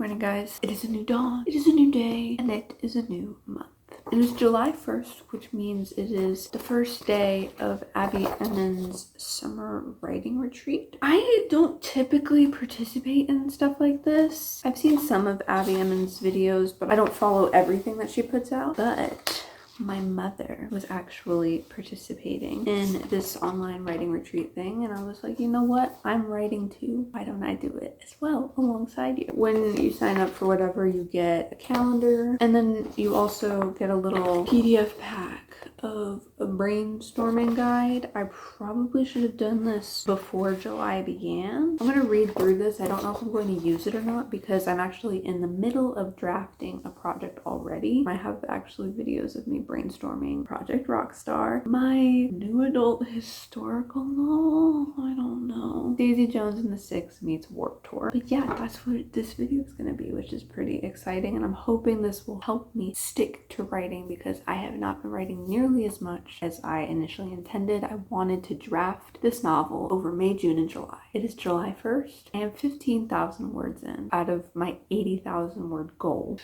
morning, guys. It is a new dawn, it is a new day, and it is a new month. It is July 1st, which means it is the first day of Abby Emmons' summer writing retreat. I don't typically participate in stuff like this. I've seen some of Abby Emmons' videos, but I don't follow everything that she puts out. But my mother was actually participating in this online writing retreat thing, and I was like, you know what? I'm writing too. Why don't I do it as well alongside you? When you sign up for whatever, you get a calendar, and then you also get a little PDF pack of a brainstorming guide. I probably should have done this before July began. I'm gonna read through this. I don't know if I'm going to use it or not because I'm actually in the middle of drafting a project already. I have actually videos of me brainstorming Project Rockstar, my new adult historical novel. I don't know. Daisy Jones and the Six meets Warped Tour. But yeah, that's what this video is gonna be, which is pretty exciting, and I'm hoping this will help me stick to writing because I have not been writing nearly as much as I initially intended. I wanted to draft this novel over May, June, and July. It is July 1st. I am 15,000 words in out of my 80,000 word goal.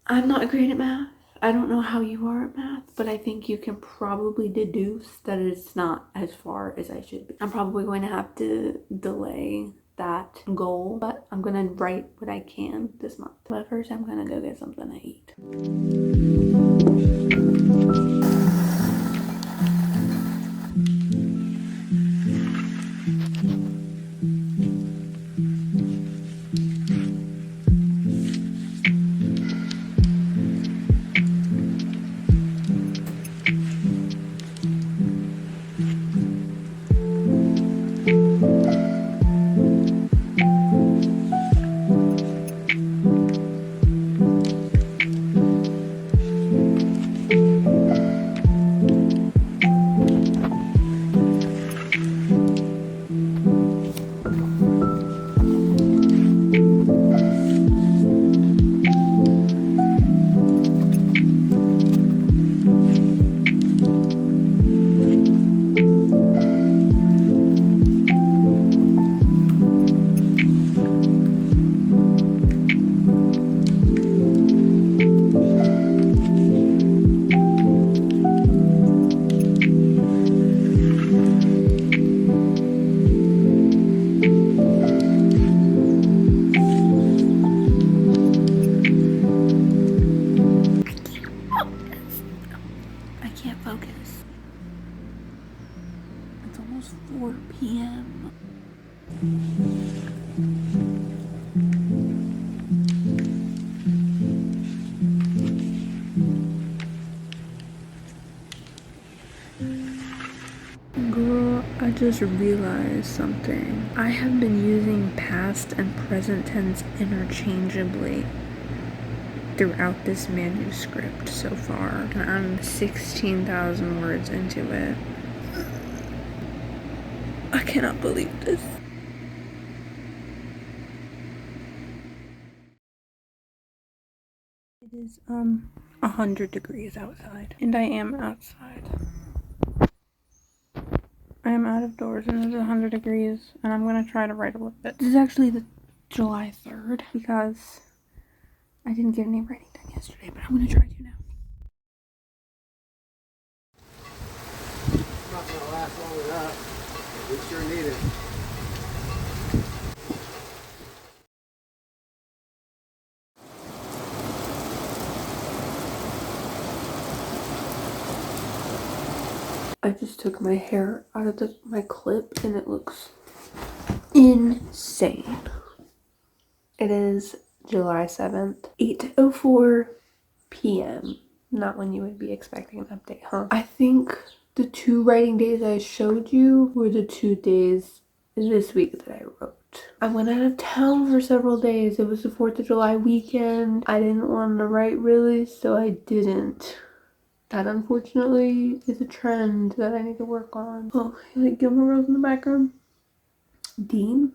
I'm not great at math. I don't know how you are at math, but I think you can probably deduce that it's not as far as I should be. I'm probably going to have to delay that goal, but I'm gonna write what I can this month. But first I'm gonna go get something to eat. Focus. It's almost 4 p.m. Girl, I just realized something. I have been using past and present tense interchangeably throughout this manuscript so far, and I'm 16,000 words into it. I cannot believe this. It is 100 degrees outside, and I am outside. I am out of doors and it's 100 degrees, and I'm gonna try to write a little bit. This is actually the July 3rd because I didn't get any writing done yesterday, but I'm gonna try to now. It's not gonna last long enough. We sure need it. I just took my hair out of my clip and it looks insane. It is July 7th, 8:04 p.m. Not when you would be expecting an update, huh? I think the 2 writing days I showed you were the 2 days this week that I wrote. I went out of town for several days. It was the 4th of July weekend. I didn't want to write really, so I didn't. That unfortunately is a trend that I need to work on. Oh, like Gilmore Girls in the background. Dean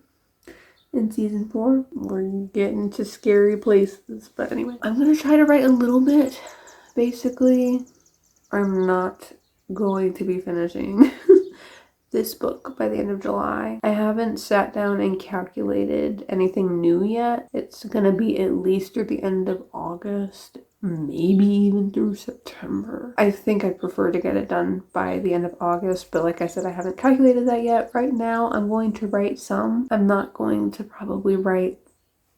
in season 4. We're getting to scary places, but anyway. I'm gonna try to write a little bit. Basically, I'm not going to be finishing this book by the end of July. I haven't sat down and calculated anything new yet. It's gonna be at least through the end of August, maybe even through September. I think I'd prefer to get it done by the end of August, but like I said, I haven't calculated that yet. Right now, I'm going to write some. I'm not going to probably write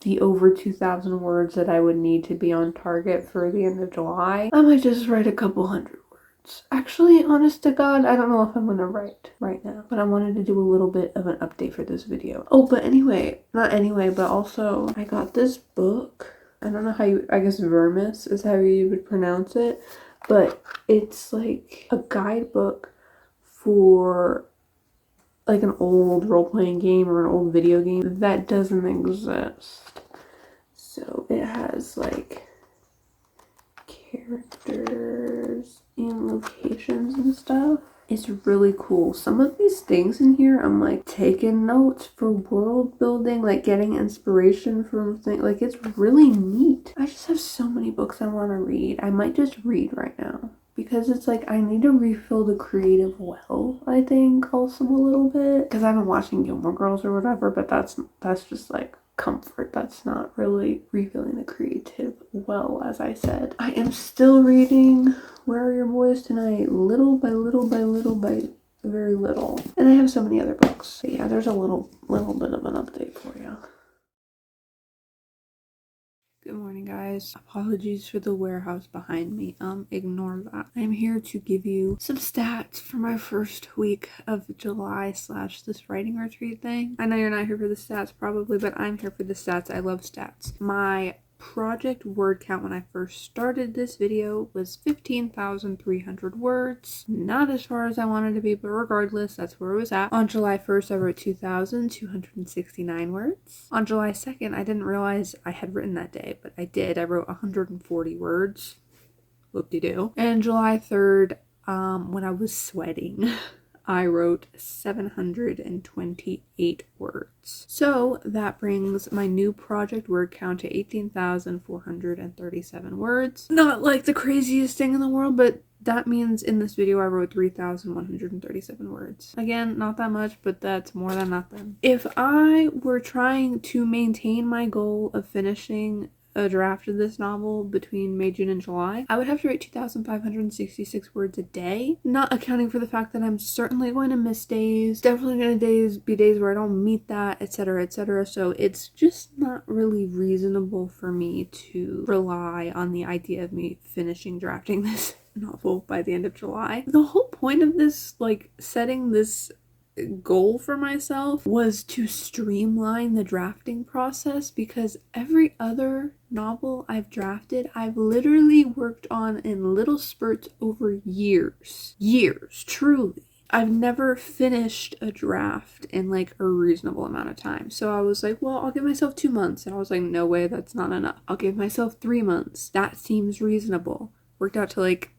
the over 2,000 words that I would need to be on target for the end of July. I might just write a couple hundred words. Actually, honest to God, I don't know if I'm gonna write right now, but I wanted to do a little bit of an update for this video. Oh, but anyway, not anyway, but also I got this book. I don't know how you, I guess Vermis is how you would pronounce it, but it's like a guidebook for like an old role-playing game or an old video game that doesn't exist. So it has like characters and locations and stuff. It's really cool. Some of these things in here, I'm like taking notes for world building, like getting inspiration from things. Like it's really neat. I just have so many books I want to read. I might just read right now. Because it's like I need to refill the creative well, I think, also a little bit. Because I've been watching Gilmore Girls or whatever, but that's just like comfort. That's not really refilling the creative well, as I said. I am still reading Where Are Your Boys Tonight, little by little by little by very little. And I have so many other books. But yeah, there's a little bit of an update for you. Good morning, guys. Apologies for the warehouse behind me. Ignore that. I'm here to give you some stats for my first week of July / this writing retreat thing. I know you're not here for the stats probably, but I'm here for the stats. I love stats. My project word count when I first started this video was 15,300 words. Not as far as I wanted to be, but regardless, that's where it was at. On July 1st, I wrote 2,269 words. On July 2nd, I didn't realize I had written that day, but I did. I wrote 140 words. Whoop-de-doo. And July 3rd, when I was sweating, I wrote 728 words. So that brings my new project word count to 18,437 words. Not like the craziest thing in the world, but that means in this video I wrote 3,137 words. Again, not that much, but that's more than nothing. If I were trying to maintain my goal of finishing a draft of this novel between May, June, and July, I would have to write 2,566 words a day, not accounting for the fact that I'm certainly going to miss days, definitely going to be days where I don't meet that, etc., etc. So it's just not really reasonable for me to rely on the idea of me finishing drafting this novel by the end of July. The whole point of this, like, setting this goal for myself was to streamline the drafting process, because every other novel I've drafted, I've literally worked on in little spurts over years, truly. I've never finished a draft in like a reasonable amount of time. So I was like, well, I'll give myself 2 months. And I was like, no way, that's not enough. I'll give myself 3 months. That seems reasonable. Worked out to like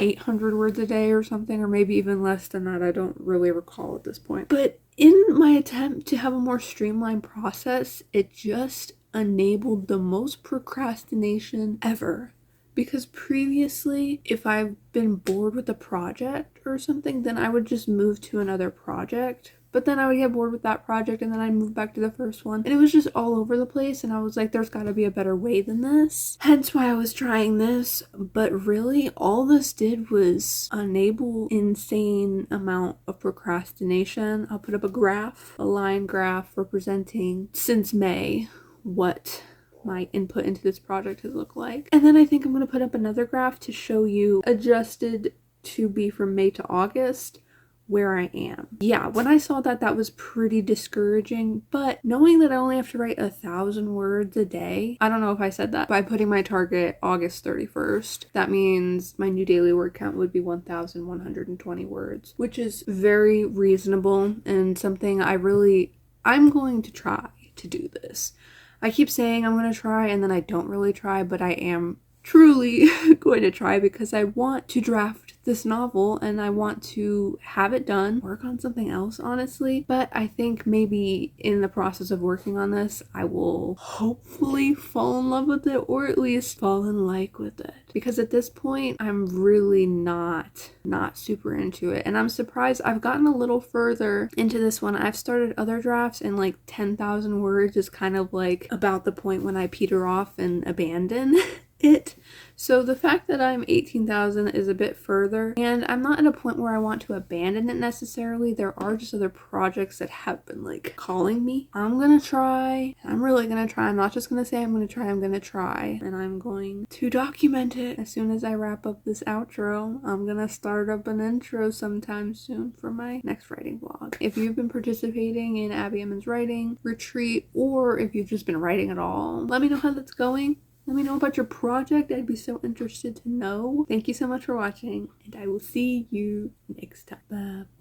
800 words a day or something, or maybe even less than that. I don't really recall at this point. But in my attempt to have a more streamlined process, it just enabled the most procrastination ever. Because previously, if I've been bored with a project or something, then I would just move to another project. But then I would get bored with that project and then I'd move back to the first one. And it was just all over the place. And I was like, there's gotta be a better way than this. Hence why I was trying this. But really, all this did was enable insane amount of procrastination. I'll put up a graph, a line graph representing since May what my input into this project has looked like. And then I think I'm going to put up another graph to show you adjusted to be from May to August where I am. Yeah, when I saw that, that was pretty discouraging, but knowing that I only have to write 1,000 words a day, I don't know if I said that, by putting my target August 31st, that means my new daily word count would be 1,120 words, which is very reasonable and something I'm going to try to do this. I keep saying I'm going to try and then I don't really try, but I am truly going to try because I want to draft this novel and I want to have it done, work on something else, honestly. But I think maybe in the process of working on this, I will hopefully fall in love with it, or at least fall in like with it. Because at this point, I'm really not super into it. And I'm surprised I've gotten a little further into this one. I've started other drafts and like 10,000 words is kind of like about the point when I peter off and abandon it. So the fact that I'm 18,000 is a bit further, and I'm not at a point where I want to abandon it necessarily. There are just other projects that have been like calling me. I'm gonna try. I'm really gonna try. I'm not just gonna say I'm gonna try. I'm gonna try, and I'm going to document it as soon as I wrap up this outro. I'm gonna start up an intro sometime soon for my next writing vlog. If you've been participating in Abby Emmons' writing retreat, or if you've just been writing at all, let me know how that's going. Let me know about your project. I'd be so interested to know. Thank you so much for watching, and I will see you next time. Bye.